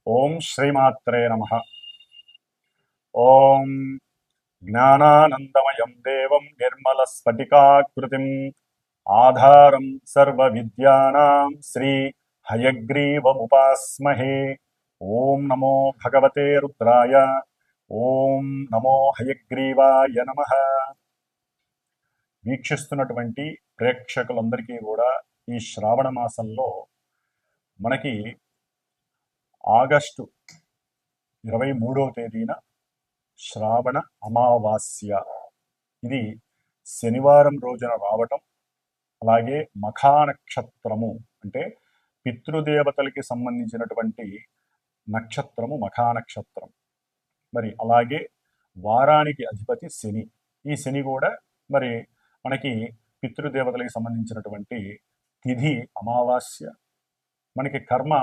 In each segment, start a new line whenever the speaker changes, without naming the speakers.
ఓం శ్రీమాత్రే నమః. ఓం జ్ఞానానందమయం దేవం నిర్మలస్ఫటికాకృతిం ఆధారం సర్వవిద్యానాం శ్రీ హయగ్రీవముపాస్మహే. ఓం నమో భగవతే రుద్రాయ. ఓం నమో హయగ్రీవాయ నమః. వీక్షిస్తున్నటువంటి ప్రేక్షకులందరికీ కూడా ఈ శ్రావణ మాసంలో మనకి ఆగస్టు 23వ తేదీన శ్రావణ అమావాస్య, ఇది శనివారం రోజున రావటం, అలాగే మఖా నక్షత్రము అంటే పితృదేవతలకి సంబంధించినటువంటి నక్షత్రము మఖా నక్షత్రం. మరి అలాగే వారానికి అధిపతి శని. ఈ శని కూడా మరి మనకి పితృదేవతలకి సంబంధించినటువంటి తిథి అమావాస్య. మనకి కర్మ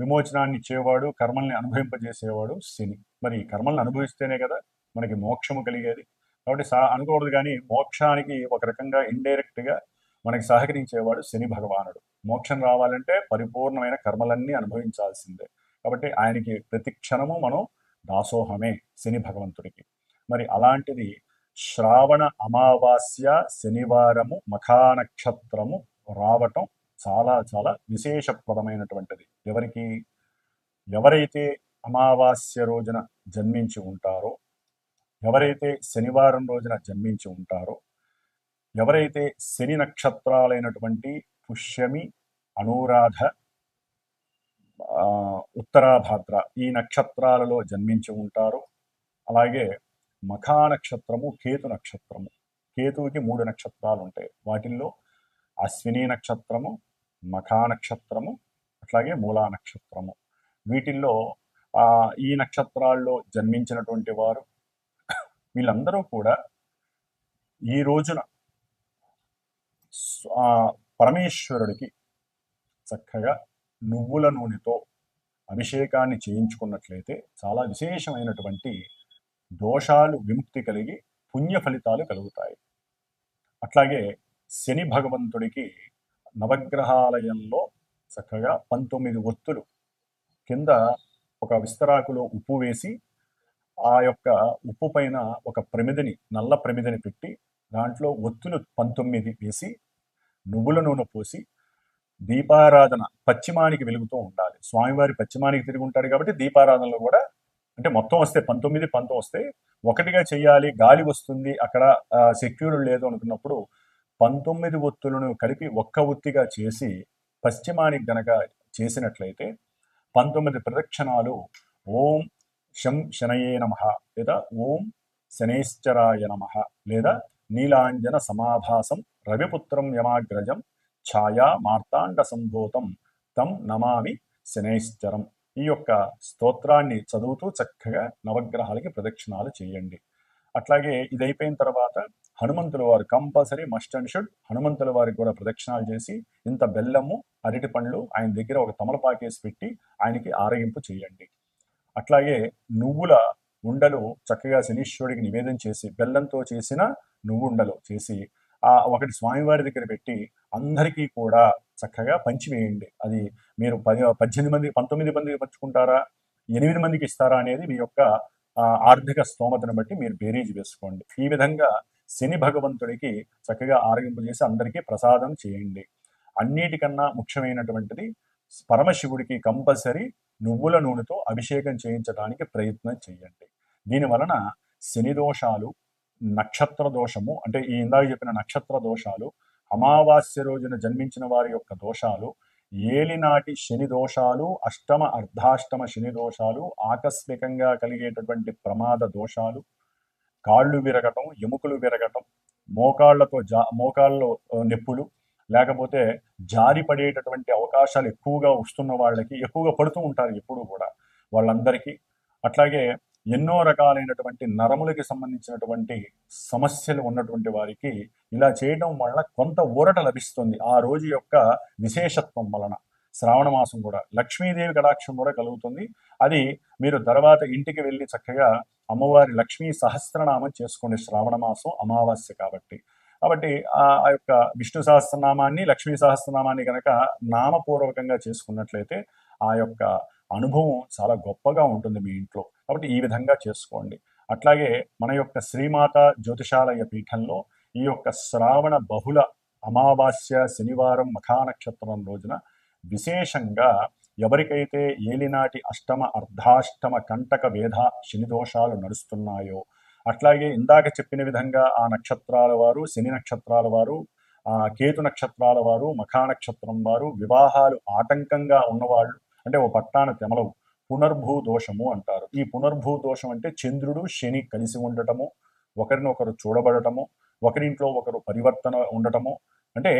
విమోచనాన్ని ఇచ్చేవాడు, కర్మల్ని అనుభవింపజేసేవాడు శని. మరి కర్మల్ని అనుభవిస్తేనే కదా మనకి మోక్షము కలిగేది. కాబట్టి అనుకోకూడదు, కానీ మోక్షానికి ఒక రకంగా ఇండైరెక్ట్గా మనకి సహకరించేవాడు శని భగవానుడు. మోక్షం రావాలంటే పరిపూర్ణమైన కర్మలన్నీ అనుభవించాల్సిందే. కాబట్టి ఆయనకి ప్రతి క్షణము మనం దాసోహమే శని భగవంతుడికి. మరి అలాంటిది శ్రావణ అమావాస్య శనివారము మఖా నక్షత్రము రావటం చాలా చాలా విశేషప్రదమైనటువంటిది. ఎవరైతే అమావాస్య రోజున జన్మించి ఉంటారో, ఎవరైతే శనివారం రోజున జన్మించి ఉంటారో, ఎవరైతే శని నక్షత్రాలైనటువంటి పుష్యమి, అనురాధ, ఉత్తరాభాద్ర ఈ నక్షత్రాలలో జన్మించి ఉంటారో, అలాగే మఖా నక్షత్రము కేతు నక్షత్రము. కేతువుకి 3 నక్షత్రాలు ఉంటాయి. వాటిల్లో అశ్విని నక్షత్రము, మఖా నక్షత్రము, అట్లాగే మూలా నక్షత్రము. వీటిల్లో ఈ నక్షత్రాల్లో జన్మించినటువంటి వారు వీళ్ళందరూ కూడా ఈ రోజున పరమేశ్వరుడికి చక్కగా నువ్వుల నూనెతో అభిషేకాన్ని చేయించుకున్నట్లయితే చాలా విశేషమైనటువంటి దోషాలు విముక్తి కలిగి పుణ్య ఫలితాలు కలుగుతాయి. అట్లాగే శని భగవంతుడికి నవగ్రహాలయంలో చక్కగా 19 ఒత్తులు కింద ఒక విస్తరాకులో ఉప్పు వేసి, ఆ యొక్క ఉప్పు పైన ఒక ప్రమిదని, నల్ల ప్రమిదని పెట్టి దాంట్లో ఒత్తులు 19 వేసి నువ్వుల నూనె పోసి దీపారాధన పశ్చిమానికి వెలుగుతూ ఉండాలి. స్వామివారి పశ్చిమానికి తిరిగి ఉంటాడు కాబట్టి దీపారాధనలో కూడా అంటే మొత్తం వస్తే 19 వస్తే ఒకటిగా చెయ్యాలి, గాలి వస్తుంది, అక్కడ సెక్యూర్ లేదు అనుకున్నప్పుడు 19 ఒత్తులను కలిపి ఒక్క ఒత్తిగా చేసి పశ్చిమానికి గనక చేసినట్లయితే 19 ప్రదక్షిణాలు ఓం శం శనయే నమః, లేదా ఓం శనైశ్చరాయ నమః, లేదా నీలాంజన సమాభాసం రవిపుత్రం యమాగ్రజం ఛాయా మార్తాండ సంభూతం తం నమామి శనైశ్చరం, ఈ యొక్క స్తోత్రాన్ని చదువుతూ చక్కగా నవగ్రహాలకి ప్రదక్షిణాలు చేయండి. అట్లాగే ఇది అయిపోయిన తర్వాత హనుమంతుల వారు కంపల్సరీ మస్ట్ అండ్ షుడ్ హనుమంతుల వారికి కూడా ప్రదక్షిణాలు చేసి ఇంత బెల్లము, అరటి పండ్లు ఆయన దగ్గర ఒక తమలపాకేసి పెట్టి ఆయనకి ఆరగింపు చేయండి. అట్లాగే నువ్వుల ఉండలు చక్కగా శనీశ్వరుడికి నివేదన చేసి బెల్లంతో చేసిన నువ్వుండలు చేసి ఒకటి స్వామివారి దగ్గర పెట్టి అందరికీ కూడా చక్కగా పంచివేయండి. అది మీరు 18 మంది 19 మందికి పంచుకుంటారా, 8 మందికి ఇస్తారా అనేది మీ యొక్క ఆర్థిక స్తోమతను బట్టి మీరు బేరీజ్ వేసుకోండి. ఈ విధంగా శని భగవంతుడికి చక్కగా ఆరగింపు చేసి అందరికీ ప్రసాదం చేయండి. అన్నిటికన్నా ముఖ్యమైనటువంటిది పరమశివుడికి కంపల్సరీ నువ్వుల నూనెతో అభిషేకం చేయించడానికి ప్రయత్నం చేయండి. దీని వలన శని దోషాలు, నక్షత్ర దోషము అంటే ఈ ఇందాక చెప్పిన నక్షత్ర దోషాలు, అమావాస్య రోజున జన్మించిన వారి యొక్క దోషాలు, ఏలినాటి శని దోషాలు, అష్టమ అర్ధాష్టమ శని దోషాలు, ఆకస్మికంగా కలిగేటటువంటి ప్రమాద దోషాలు, కాళ్ళు విరగటం, ఎముకలు విరగటం, మోకాళ్ళలో నొప్పులు, లేకపోతే జారి పడేటటువంటి అవకాశాలు ఎక్కువగా వస్తున్న వాళ్ళకి, ఎక్కువగా పడుతూ ఉంటారు ఎప్పుడు కూడా వాళ్ళందరికీ, అట్లాగే ఎన్నో రకాలైనటువంటి నరములకి సంబంధించినటువంటి సమస్యలు ఉన్నటువంటి వారికి ఇలా చేయడం వల్ల కొంత ఊరట లభిస్తుంది. ఆ రోజు యొక్క విశేషత్వం వలన శ్రావణ మాసం కూడా లక్ష్మీదేవి కటాక్షం కూడా కలుగుతుంది. అది మీరు తర్వాత ఇంటికి వెళ్ళి చక్కగా అమ్మవారి లక్ష్మీ సహస్రనామం చేసుకోండి. శ్రావణ మాసం అమావాస్య కాబట్టి ఆ యొక్క విష్ణు సహస్రనామాన్ని, లక్ష్మీ సహస్రనామాన్ని కనుక నామపూర్వకంగా చేసుకున్నట్లయితే ఆ యొక్క అనుభవం చాలా గొప్పగా ఉంటుంది మీ ఇంట్లో. కాబట్టి ఈ విధంగా చేసుకోండి. అట్లాగే మన యొక్క శ్రీమాత జ్యోతిషాలయ పీఠంలో ఈ యొక్క శ్రావణ బహుళ అమావాస్య శనివారం మఖా నక్షత్రం రోజున విశేషంగా ఎవరికైతే ఏలినాటి అష్టమ అర్ధాష్టమ కంటక వేధ శని దోషాలు నడుస్తున్నాయో, అట్లాగే ఇందాక చెప్పిన విధంగా ఆ నక్షత్రాల వారు, శని నక్షత్రాల వారు, కేతు నక్షత్రాల వారు, మఖా నక్షత్రం వారు, వివాహాలు ఆటంకంగా ఉన్నవాళ్ళు, అంటే ఓ పట్టాన తెమలవు, పునర్భూ దోషము అంటారు. ఈ పునర్భూ దోషం అంటే చంద్రుడు శని కలిసి ఉండటము, ఒకరినొకరు చూడబడటము, ఒకరింట్లో ఒకరు పరివర్తన ఉండటము, అంటే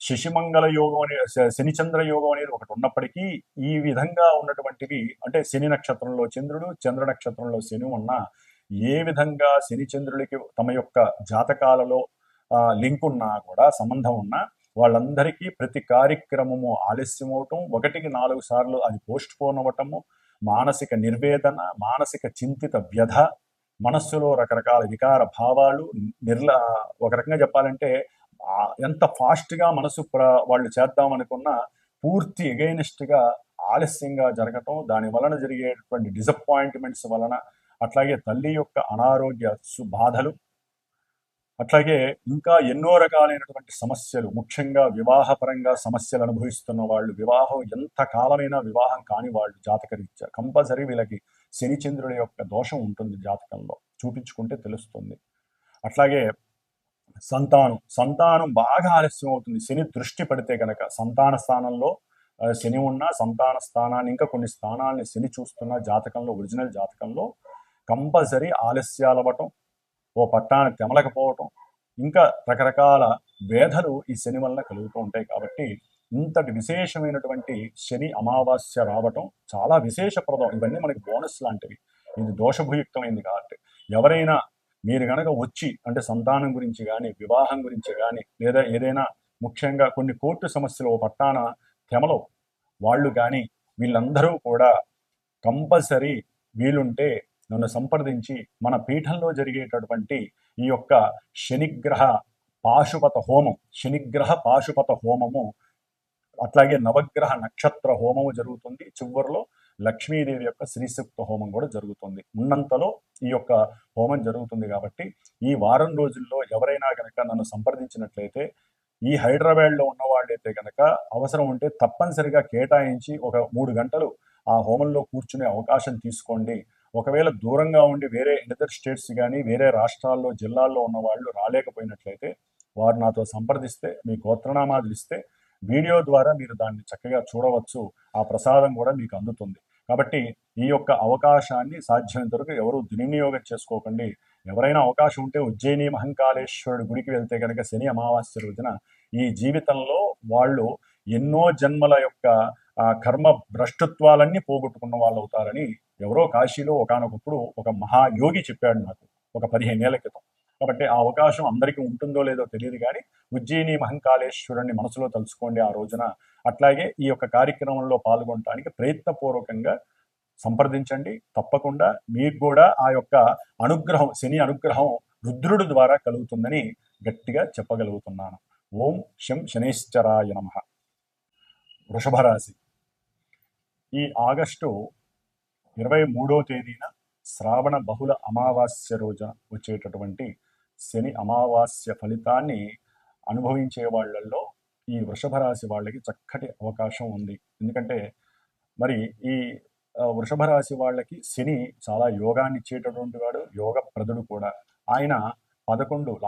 శశిమంగళ యోగం అనే శనిచంద్ర యోగం అనేది ఒకటి ఉన్నప్పటికీ ఈ విధంగా ఉన్నటువంటివి, అంటే శని నక్షత్రంలో చంద్రుడు, చంద్ర నక్షత్రంలో శని ఉన్న ఏ విధంగా శని చంద్రుడికి తమ యొక్క జాతకాలలో లింక్ ఉన్నా కూడా, సంబంధం ఉన్నా, వాళ్ళందరికీ ప్రతి కార్యక్రమము ఆలస్యం అవటం, 1-4 సార్లు అది పోస్ట్ పోన్ అవ్వటము, మానసిక నిర్వేదన, మానసిక చింతిత వ్యధ, మనస్సులో రకరకాల వికార భావాలు, ఒక రకంగా చెప్పాలంటే ఎంత ఫాస్ట్గా మనసు వాళ్ళు చేద్దామనుకున్నా పూర్తి ఎగైనిస్ట్గా ఆలస్యంగా జరగటం, దాని వలన జరిగేటువంటి డిసప్పాయింట్మెంట్స్ వలన, అట్లాగే తల్లి యొక్క అనారోగ్య బాధలు, అట్లాగే ఇంకా ఎన్నో రకాలైనటువంటి సమస్యలు, ముఖ్యంగా వివాహపరంగా సమస్యలు అనుభవిస్తున్న వాళ్ళు, వివాహం ఎంత కాలమైనా వివాహం కాని వాళ్ళు జాతకరీత్యా కంపల్సరీ వీళ్ళకి శనిచంద్రుల యొక్క దోషం ఉంటుంది, జాతకంలో చూపించుకుంటే తెలుస్తుంది. అట్లాగే సంతానం బాగా ఆలస్యం అవుతుంది. శని దృష్టి పడితే కనుక సంతాన స్థానంలో శని ఉన్న సంతాన స్థానాన్ని, ఇంకా కొన్ని స్థానాలని శని చూస్తున్న జాతకంలో, ఒరిజినల్ జాతకంలో కంపల్సరీ ఆలస్యాలు అవ్వటం, ఓ పట్టాన్ని తెమలకపోవటం, ఇంకా రకరకాల వేధలు ఈ శని వలన కలుగుతూ ఉంటాయి. కాబట్టి ఇంతటి విశేషమైనటువంటి శని అమావాస్య రావటం చాలా విశేషప్రదం. ఇవన్నీ మనకి బోనస్ లాంటివి. ఇది దోషభూయుక్తమైంది కాబట్టి ఎవరైనా మీరు కనుక వచ్చి, అంటే సంతానం గురించి కానీ, వివాహం గురించి కానీ, లేదా ఏదైనా ముఖ్యంగా కొన్ని కోర్టు సమస్యలు ఓ పట్టాన తెమలో వాళ్ళు కానీ, వీళ్ళందరూ కూడా కంపల్సరీ వీలుంటే నన్ను సంప్రదించి మన పీఠంలో జరిగేటటువంటి ఈ యొక్క శనిగ్రహ పాశుపత హోమము, అట్లాగే నవగ్రహ నక్షత్ర హోమము జరుగుతుంది. చివరిలో లక్ష్మీదేవి యొక్క శ్రీసూక్త హోమం కూడా జరుగుతుంది. ఉన్నంతలో ఈ యొక్క హోమం జరుగుతుంది. కాబట్టి ఈ వారం రోజుల్లో ఎవరైనా కనుక నన్ను సంప్రదించినట్లయితే, ఈ హైదరాబాద్లో ఉన్న వాళ్ళైతే కనుక అవసరం ఉంటే తప్పనిసరిగా కేటాయించి ఒక 3 గంటలు ఆ హోమంలో కూర్చునే అవకాశం తీసుకోండి. ఒకవేళ దూరంగా ఉండి వేరే ఇతర స్టేట్స్ కానీ, వేరే రాష్ట్రాల్లో, జిల్లాల్లో ఉన్న వాళ్ళు రాలేకపోయినట్లయితే వారు నాతో సంప్రదిస్తే, మీ గోత్రనామాలు ఇస్తే వీడియో ద్వారా మీరు దాన్ని చక్కగా చూడవచ్చు. ఆ ప్రసాదం కూడా మీకు అందుతుంది. కాబట్టి ఈ యొక్క అవకాశాన్ని సాధ్యమైనంత వరకు ఎవరు దుర్వినియోగం చేసుకోకండి. ఎవరైనా అవకాశం ఉంటే ఉజ్జయిని మహంకాళేశ్వరుడు గుడికి వెళ్తే కనుక శని అమావాస్య రోజున ఈ జీవితంలో వాళ్ళు ఎన్నో జన్మల యొక్క కర్మ భ్రష్టత్వాలన్నీ పోగొట్టుకున్న వాళ్ళు అవుతారని ఎవరో కాశీలో ఒకానొకప్పుడు ఒక మహాయోగి చెప్పాడు నాకు, ఒక 15 ఏళ్ల క్రితం. కాబట్టి ఆ అవకాశం అందరికీ ఉంటుందో లేదో తెలియదు, కానీ ఉజ్జయిని మహంకాళేశ్వరుని మనసులో తలుచుకోండి ఆ రోజున. అట్లాగే ఈ యొక్క కార్యక్రమంలో పాల్గొనడానికి ప్రయత్నపూర్వకంగా సంప్రదించండి. తప్పకుండా మీకు కూడా ఆ యొక్క అనుగ్రహం, శని అనుగ్రహం రుద్రుడి ద్వారా కలుగుతుందని గట్టిగా చెప్పగలుగుతున్నాను. ఓం శం శనేశ్వరాయ నమః. వృషభ రాశి. ఈ ఆగస్టు 23వ తేదీన శ్రావణ బహుళ అమావాస్య రోజున వచ్చేటటువంటి శని అమావాస్య ఫలితాన్ని అనుభవించే వాళ్ళల్లో ఈ వృషభ రాశి వాళ్ళకి చక్కటి అవకాశం ఉంది. ఎందుకంటే మరి ఈ వృషభ రాశి వాళ్ళకి శని చాలా యోగాన్ని ఇచ్చేటటువంటి వాడు, యోగప్రదుడు కూడా. ఆయన 11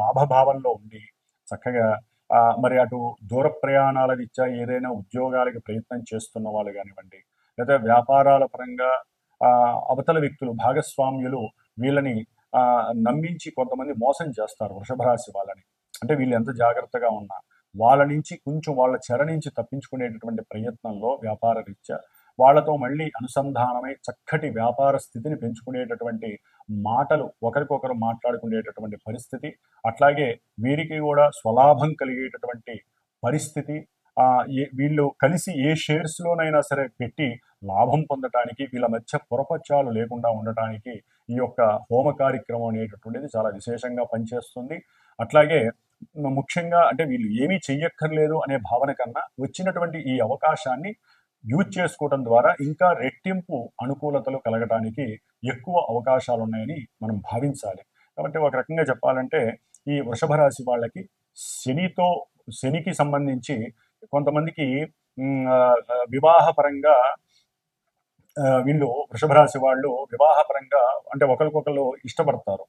లాభభావంలో ఉండి చక్కగా మరి అటు దూర ప్రయాణాల రీత్యా ఏదైనా ఉద్యోగాలకి ప్రయత్నం చేస్తున్న వాళ్ళు కానివ్వండి, లేదా వ్యాపారాల పరంగా అవతల వ్యక్తులు, భాగస్వామ్యులు వీళ్ళని నమ్మించి కొంతమంది మోసం చేస్తారు వృషభ రాశి వాళ్ళని. అంటే వీళ్ళు ఎంత జాగ్రత్తగా ఉన్నా వాళ్ళ నుంచి కొంచెం, వాళ్ళ చెర నుంచి తప్పించుకునేటటువంటి ప్రయత్నంలో వ్యాపార రీత్యా వాళ్ళతో మళ్ళీ అనుసంధానమై చక్కటి వ్యాపార స్థితిని పెంచుకునేటటువంటి మాటలు ఒకరికొకరు మాట్లాడుకునేటటువంటి పరిస్థితి, అట్లాగే వీరికి కూడా స్వలాభం కలిగేటటువంటి పరిస్థితి, వీళ్ళు కలిసి ఏ షేర్స్లోనైనా సరే పెట్టి లాభం పొందటానికి, వీళ్ళ మధ్య పొరపచ్చాలు లేకుండా ఉండటానికి ఈ యొక్క హోమ కార్యక్రమం అనేటటువంటిది చాలా విశేషంగా పనిచేస్తుంది. అట్లాగే ముఖ్యంగా అంటే వీళ్ళు ఏమీ చెయ్యక్కర్లేదు అనే భావన కన్నా వచ్చినటువంటి ఈ అవకాశాన్ని యూజ్ చేసుకోవడం ద్వారా ఇంకా రెట్టింపు అనుకూలతలు కలగడానికి ఎక్కువ అవకాశాలు ఉన్నాయని మనం భావించాలి. కాబట్టి ఒక రకంగా చెప్పాలంటే ఈ వృషభ రాశి వాళ్ళకి శనికి సంబంధించి కొంతమందికి వివాహపరంగా వీళ్ళు వృషభ రాశి వాళ్ళు వివాహపరంగా అంటే ఒకరికొకరు ఇష్టపడతారు.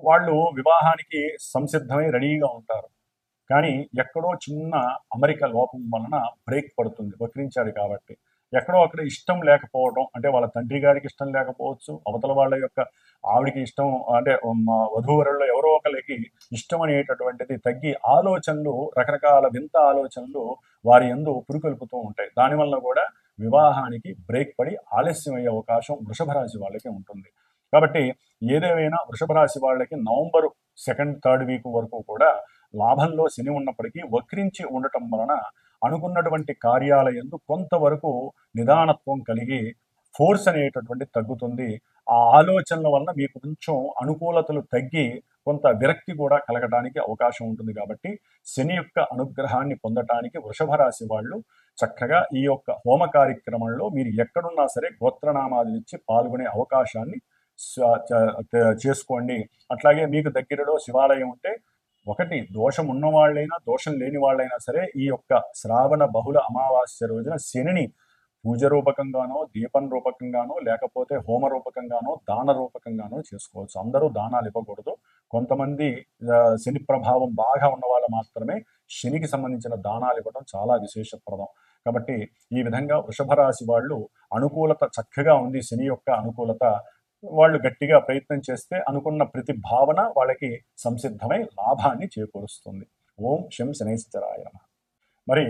వాళ్ళు వివాహానికి సంసిద్ధమై రెడీగా ఉంటారు. కానీ ఎక్కడో చిన్న అమరిక లోపం వలన బ్రేక్ పడుతుంది, వక్రించాడు కాబట్టి. ఎక్కడో అక్కడ ఇష్టం లేకపోవడం, అంటే వాళ్ళ తండ్రి గారికి ఇష్టం లేకపోవచ్చు, అవతల వాళ్ళ యొక్క ఆవిడికి ఇష్టం, అంటే వధూవరుల్లో ఎవరో ఒకరికి ఇష్టం అనేటటువంటిది తగ్గి ఆలోచనలు, రకరకాల వింత ఆలోచనలు వారి యందు పురుకొల్పుతూ ఉంటాయి. దానివల్ల కూడా వివాహానికి బ్రేక్ పడి ఆలస్యం అయ్యే అవకాశం వృషభ రాశి వాళ్ళకి ఉంటుంది. కాబట్టి ఏదేమైనా వృషభ రాశి వాళ్ళకి నవంబర్ 2nd, 3rd వీక్ వరకు కూడా లాభంలో శని ఉన్నప్పటికీ వక్రించి ఉండటం వలన అనుకున్నటువంటి కార్యాలయందు కొంతవరకు నిదానత్వం కలిగి ఫోర్స్ అనేటటువంటి తగ్గుతుంది. ఆ ఆలోచనల వలన మీకు కొంచెం అనుకూలతలు తగ్గి కొంత విరక్తి కూడా కలగడానికి అవకాశం ఉంటుంది. కాబట్టి శని యొక్క అనుగ్రహాన్ని పొందటానికి వృషభ రాశి వాళ్ళు చక్కగా ఈ యొక్క హోమ కార్యక్రమంలో మీరు ఎక్కడున్నా సరే గోత్రనామాలు ఇచ్చి పాల్గొనే అవకాశాన్ని చేసుకోండి. అట్లాగే మీకు దగ్గరలో శివాలయం ఉంటే, ఒకటి దోషం ఉన్నవాళ్ళైనా దోషం లేని వాళ్ళైనా సరే ఈ యొక్క శ్రావణ బహుళ అమావాస్య రోజున శనిని పూజ రూపకంగానో, దీపం రూపకంగానో, లేకపోతే హోమ రూపకంగానో, దాన రూపకంగానో చేసుకోవచ్చు. అందరూ దానాలు ఇవ్వకూడదు. కొంతమంది శని ప్రభావం బాగా ఉన్న వాళ్ళు మాత్రమే శనికి సంబంధించిన దానాలు ఇవ్వడం చాలా విశేషప్రదం. కాబట్టి ఈ విధంగా వృషభ రాశి వాళ్ళు అనుకూలత చక్కగా ఉంది. శని యొక్క అనుకూలత వాళ్ళు గట్టిగా ప్రయత్నం చేస్తే అనుకున్న ప్రతి భావన వాళ్ళకి సంసిద్ధమై లాభాన్ని చేకూరుస్తుంది. ఓం శం శనైశ్చరాయ నమః. మరి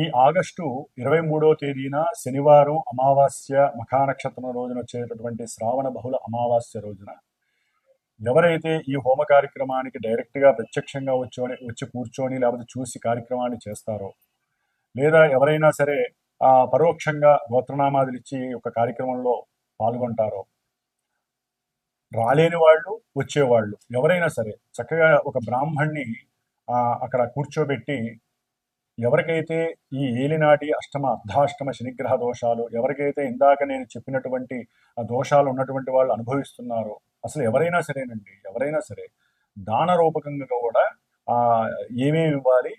ఈ ఆగస్టు 23వ తేదీన శనివారం అమావాస్య మఖానక్షత్రం రోజున వచ్చేటటువంటి శ్రావణ బహుళ అమావాస్య రోజున ఎవరైతే ఈ హోమ కార్యక్రమానికి డైరెక్ట్గా ప్రత్యక్షంగా వచ్చి కూర్చొని లేకపోతే చూసి కార్యక్రమాన్ని చేస్తారో, లేదా ఎవరైనా సరే పరోక్షంగా గోత్రనామాదులు ఇచ్చి ఒక కార్యక్రమంలో పాల్గొంటారో, రాలేని వాళ్ళు వచ్చేవాళ్ళు ఎవరైనా సరే చక్కగా ఒక బ్రాహ్మణ్ణి అక్కడ కూర్చోబెట్టి ఎవరికైతే ఈ ఏలినాటి అష్టమ అర్ధాష్టమ శనిగ్రహ దోషాలు, ఎవరికైతే ఇందాక నేను చెప్పినటువంటి దోషాలు ఉన్నటువంటి వాళ్ళు అనుభవిస్తున్నారో, అసలు ఎవరైనా సరేనండి, ఎవరైనా సరే దాన రూపకంగా కూడా ఏమేమి ఇవ్వాలి,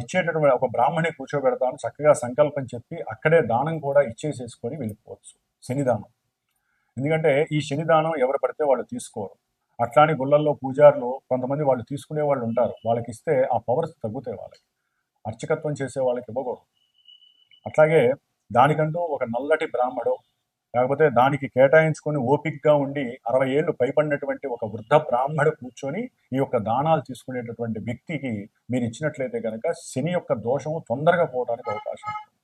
ఇచ్చేటటువంటి ఒక బ్రాహ్మణి కూర్చోబెడతాను, చక్కగా సంకల్పం చెప్పి అక్కడే దానం కూడా ఇచ్చేసేసుకొని వెళ్ళిపోవచ్చు. శనిదానం. ఎందుకంటే ఈ శనిదానం ఎవరు పడితే వాళ్ళు తీసుకోరు. అట్లాని గుళ్ళల్లో పూజారులు కొంతమంది వాళ్ళు తీసుకునే వాళ్ళు ఉంటారు. వాళ్ళకి ఇస్తే ఆ పవర్స్ తగ్గుతాయి. వాళ్ళకి అర్చకత్వం చేసే వాళ్ళకి ఇవ్వకూడదు. అట్లాగే దానికంటూ ఒక నల్లటి బ్రాహ్మడు, లేకపోతే దానికి కేటాయించుకొని ఓపిక్గా ఉండి 60 ఏళ్ళు పైపడినటువంటి ఒక వృద్ధ బ్రాహ్మడు కూర్చొని ఈ యొక్క దానాలు తీసుకునేటటువంటి వ్యక్తికి మీరు ఇచ్చినట్లయితే కనుక శని యొక్క దోషము తొందరగా పోవడానికి అవకాశం ఉంటుంది.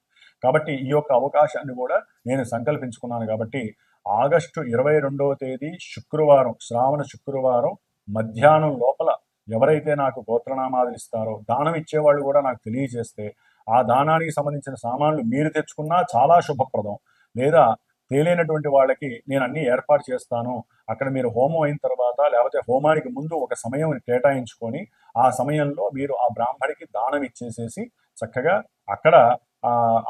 కాబట్టి ఈ యొక్క అవకాశాన్ని కూడా నేను సంకల్పించుకున్నాను. కాబట్టి ఆగస్టు 22వ తేదీ శుక్రవారం, శ్రావణ శుక్రవారం మధ్యాహ్నం లోపల ఎవరైతే నాకు గోత్రనామాదులు ఇస్తారో, దానం ఇచ్చేవాళ్ళు కూడా నాకు తెలియజేస్తే ఆ దానానికి సంబంధించిన సామాన్లు మీరు తెచ్చుకున్నా చాలా శుభప్రదం. లేదా తేలేనటువంటి వాళ్ళకి నేను అన్ని ఏర్పాటు చేస్తాను, అక్కడ మీరు హోమం అయిన తర్వాత లేకపోతే హోమానికి ముందు ఒక సమయం కేటాయించుకొని ఆ సమయంలో మీరు ఆ బ్రాహ్మడికి దానం ఇచ్చేసేసి చక్కగా అక్కడ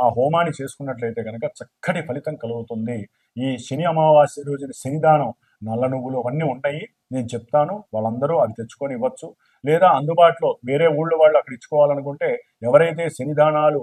ఆ హోమాన్ని చేసుకున్నట్లయితే కనుక చక్కటి ఫలితం కలుగుతుంది. ఈ శని అమావాస్య రోజున శనిదానం నల్ల నువ్వులు అవన్నీ ఉంటాయి, నేను చెప్తాను. వాళ్ళందరూ అవి తెచ్చుకొని ఇవ్వచ్చు. లేదా అందుబాటులో వేరే ఊళ్ళో వాళ్ళు అక్కడ ఇచ్చుకోవాలనుకుంటే ఎవరైతే శనిదానాలు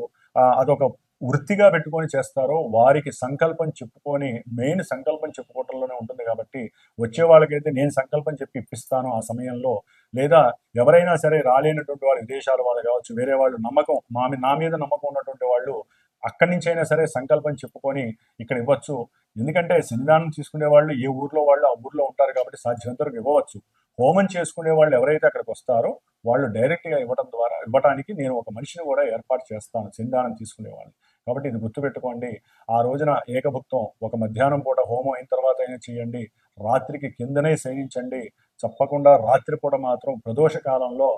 అదొక వృత్తిగా పెట్టుకొని చేస్తారో వారికి సంకల్పం చెప్పుకొని, మెయిన్ సంకల్పం చెప్పుకోవటంలోనే ఉంటుంది. కాబట్టి వచ్చే వాళ్ళకైతే నేను సంకల్పం చెప్పి ఇప్పిస్తాను ఆ సమయంలో. లేదా ఎవరైనా సరే రాలేనటువంటి వాళ్ళు, విదేశాల వాళ్ళు కావచ్చు, వేరే వాళ్ళు నమ్మకం నా మీద నమ్మకం ఉన్నటువంటి వాళ్ళు అక్కడి నుంచి అయినా సరే సంకల్పం చెప్పుకొని ఇక్కడ ఇవ్వచ్చు. ఎందుకంటే శనిదానం తీసుకునే వాళ్ళు ఏ ఊర్లో వాళ్ళు ఆ ఊర్లో ఉంటారు కాబట్టి సాధ్యమంత వరకు ఇవ్వవచ్చు. హోమం చేసుకునే వాళ్ళు ఎవరైతే అక్కడికి వస్తారో వాళ్ళు డైరెక్ట్గా ఇవ్వటానికి నేను ఒక మనిషిని కూడా ఏర్పాటు చేస్తాను, శనిదానం తీసుకునే వాళ్ళు. కాబట్టి ఇది గుర్తుపెట్టుకోండి. ఆ రోజున ఏకభుక్తం ఒక మధ్యాహ్నం పూట హోమం అయిన తర్వాత అయినా చేయండి. రాత్రికి కిందనే శయనించండి. తప్పకుండా రాత్రిపూట మాత్రం ప్రదోష కాలంలో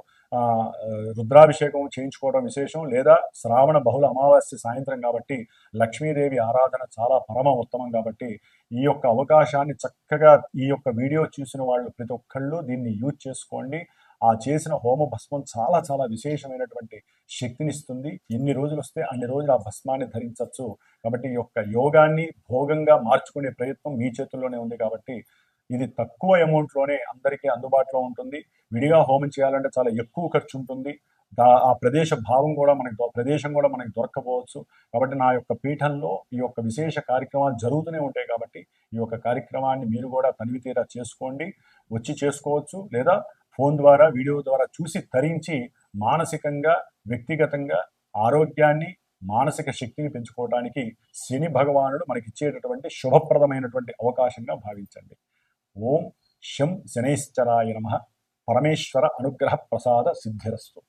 రుద్రాభిషేకం చేయించుకోవడం విశేషం. లేదా శ్రావణ బహుళ అమావాస్య సాయంత్రం కాబట్టి లక్ష్మీదేవి ఆరాధన చాలా పరమ ఉత్తమం. కాబట్టి ఈ యొక్క అవకాశాన్ని చక్కగా ఈ యొక్క వీడియో చూసిన వాళ్ళు ప్రతి ఒక్కళ్ళు దీన్ని యూజ్ చేసుకోండి. ఆ చేసిన హోమ భస్మం చాలా చాలా విశేషమైనటువంటి శక్తినిస్తుంది. ఎన్ని రోజులు వస్తే అన్ని రోజులు ఆ భస్మాన్ని ధరించవచ్చు. కాబట్టి ఈ యొక్క యోగాన్ని భోగంగా మార్చుకునే ప్రయత్నం మీ చేతుల్లోనే ఉంది. కాబట్టి ఇది తక్కువ అమౌంట్లోనే అందరికీ అందుబాటులో ఉంటుంది. విడిగా హోమం చేయాలంటే చాలా ఎక్కువ ఖర్చు ఉంటుంది. ఆ ప్రదేశం కూడా మనకి దొరక్కపోవచ్చు. కాబట్టి నా యొక్క పీఠంలో ఈ యొక్క విశేష కార్యక్రమాలు జరుగుతూనే ఉంటాయి. కాబట్టి ఈ యొక్క కార్యక్రమాన్ని మీరు కూడా తనివి తీరా చేసుకోండి. వచ్చి చేసుకోవచ్చు, లేదా ఫోన్ ద్వారా వీడియో ద్వారా చూసి తరించి మానసికంగా వ్యక్తిగతంగా ఆరోగ్యాన్ని మానసిక శక్తిని పెంచుకోవడానికి శని భగవానుడు మనకిచ్చేటటువంటి శుభప్రదమైనటువంటి అవకాశంగా భావించండి. ఓం శం శనైశ్చరాయ నమః. పరమేశ్వర అనుగ్రహ ప్రసాద సిద్ధిరస్తు.